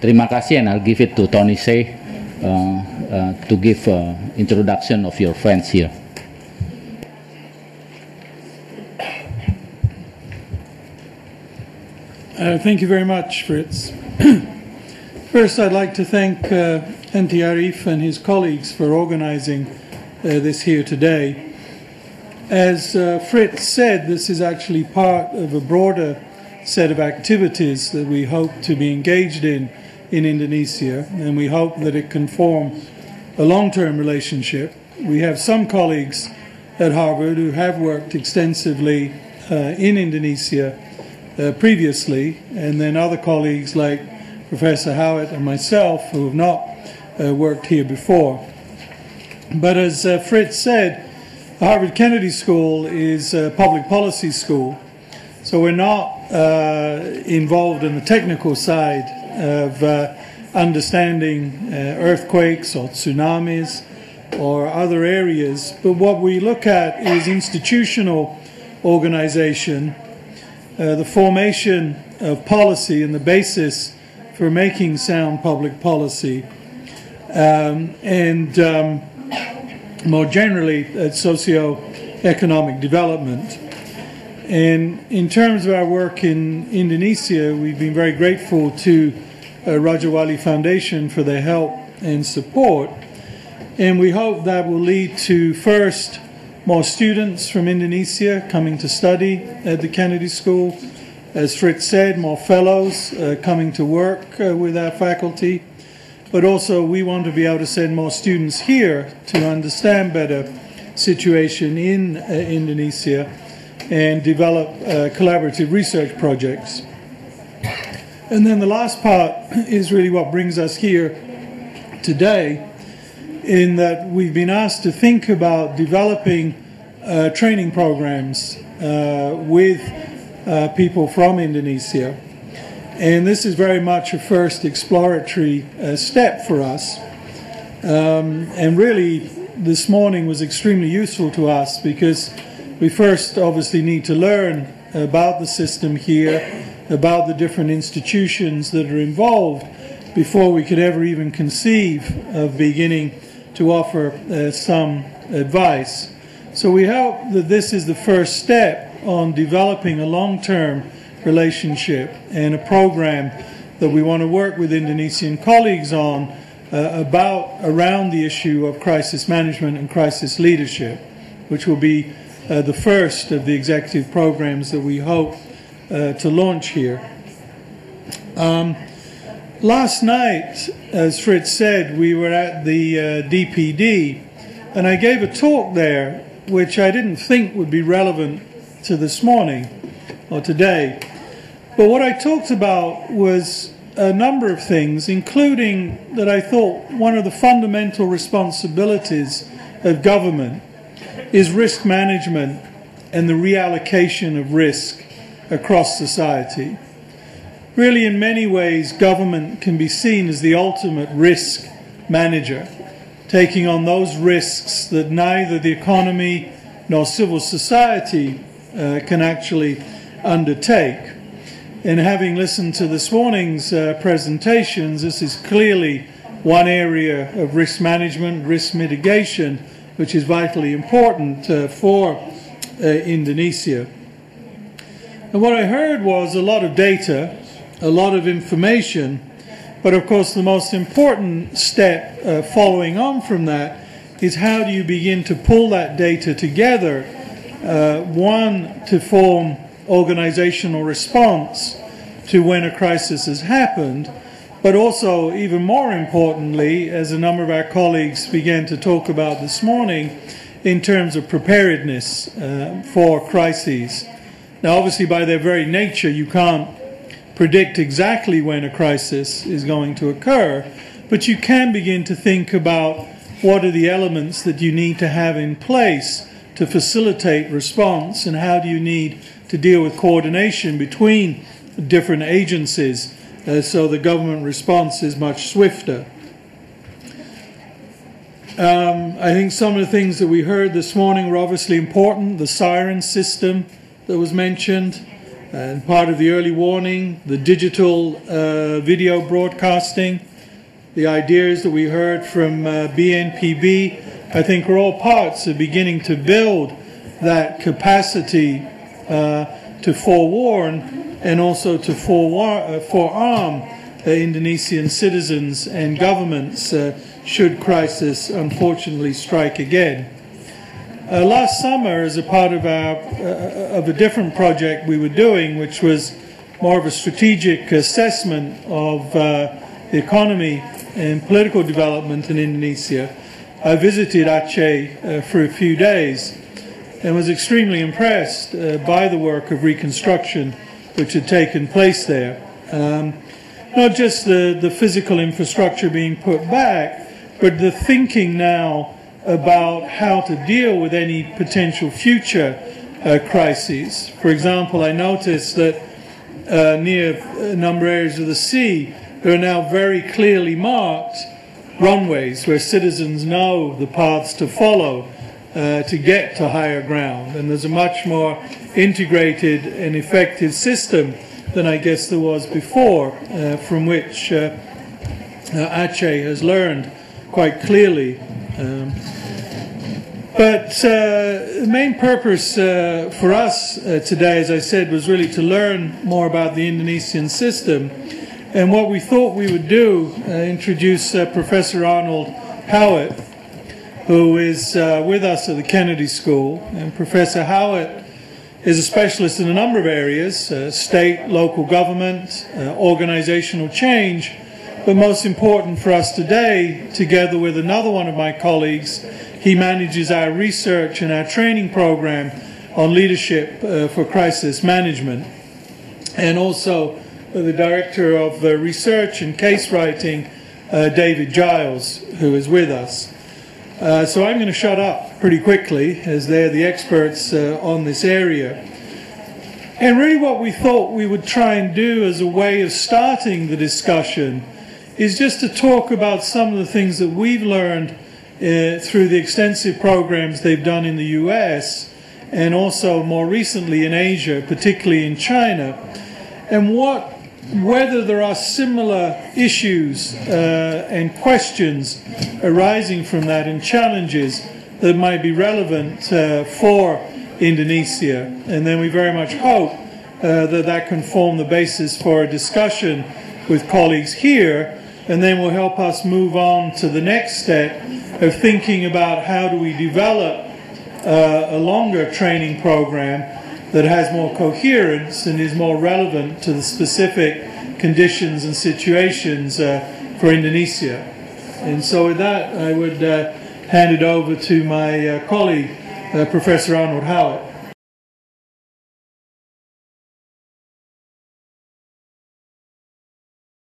Terima kasih, and I'll give it to Tony Say to give introduction of your friends here. Thank you very much, Fritz. First, I'd like to thank Anti Arif and his colleagues for organizing this here today. As Fritz said, this is actually part of a broader set of activities that we hope to be engaged in Indonesia, and we hope that it can form a long-term relationship. We have some colleagues at Harvard who have worked extensively in Indonesia previously, and then other colleagues like Professor Howitt and myself who have not worked here before. But as Fritz said, the Harvard Kennedy School is a public policy school, so we're not involved in the technical side of understanding earthquakes or tsunamis or other areas, but what we look at is institutional organization, the formation of policy and the basis for making sound public policy, and more generally socio-economic development. And in terms of our work in Indonesia, we've been very grateful to Raja Wali Foundation for their help and support, and we hope that will lead to, first, more students from Indonesia coming to study at the Kennedy School. As Fritz said, more fellows coming to work with our faculty. But also we want to be able to send more students here to understand better situation in Indonesia and develop collaborative research projects. And then the last part is really what brings us here today, in that we've been asked to think about developing training programs with people from Indonesia. And this is very much a first exploratory step for us. And really, this morning was extremely useful to us because we first obviously need to learn about the system here, about the different institutions that are involved before we could ever even conceive of beginning to offer some advice. So we hope that this is the first step on developing a long-term relationship and a program that we want to work with Indonesian colleagues on around the issue of crisis management and crisis leadership, which will be the first of the executive programs that we hope to launch here. Last night, as Fritz said, we were at the DPD, and I gave a talk there which I didn't think would be relevant to this morning or today. But what I talked about was a number of things, including that I thought one of the fundamental responsibilities of government is risk management and the reallocation of risk across society. Really, in many ways, government can be seen as the ultimate risk manager, taking on those risks that neither the economy nor civil society can actually undertake. And having listened to this morning's presentations, this is clearly one area of risk management, risk mitigation, which is vitally important for Indonesia. And what I heard was a lot of data, a lot of information, but of course the most important step following on from that is how do you begin to pull that data together, one, to form organizational response to when a crisis has happened, but also, even more importantly, as a number of our colleagues began to talk about this morning, in terms of preparedness for crises. Now, obviously, by their very nature, you can't predict exactly when a crisis is going to occur, but you can begin to think about what are the elements that you need to have in place to facilitate response, and how do you need to deal with coordination between different agencies so the government response is much swifter. I think some of the things that we heard this morning were obviously important. The siren system that was mentioned, And part of the early warning, the digital video broadcasting, the ideas that we heard from BNPB, I think are all parts of beginning to build that capacity to forewarn and also to forearm Indonesian citizens and governments should crisis unfortunately strike again. Last summer, as a part of a different project we were doing, which was more of a strategic assessment of the economy and political development in Indonesia, I visited Aceh for a few days and was extremely impressed by the work of reconstruction which had taken place there. Not just the physical infrastructure being put back, but the thinking now about how to deal with any potential future crises. For example, I noticed that near a number of areas of the sea, there are now very clearly marked runways where citizens know the paths to follow to get to higher ground. And there's a much more integrated and effective system than I guess there was before, from which Aceh has learned quite clearly. But the main purpose for us today, as I said, was really to learn more about the Indonesian system. And what we thought we would do, introduce Professor Arnold Howitt, who is with us at the Kennedy School. And Professor Howitt is a specialist in a number of areas, state, local government, organizational change. But most important for us today, together with another one of my colleagues, he manages our research and our training program on leadership for crisis management, and also the director of research and case writing, David Giles, who is with us. So I'm going to shut up pretty quickly, as they're the experts on this area. And really what we thought we would try and do as a way of starting the discussion is just to talk about some of the things that we've learned through the extensive programs they've done in the US and also more recently in Asia, particularly in China, and whether there are similar issues and questions arising from that and challenges that might be relevant for Indonesia. And then we very much hope that can form the basis for a discussion with colleagues here, and then will help us move on to the next step of thinking about how do we develop a longer training program that has more coherence and is more relevant to the specific conditions and situations for Indonesia. And so with that, I would hand it over to my colleague, Professor Arnold Howitt.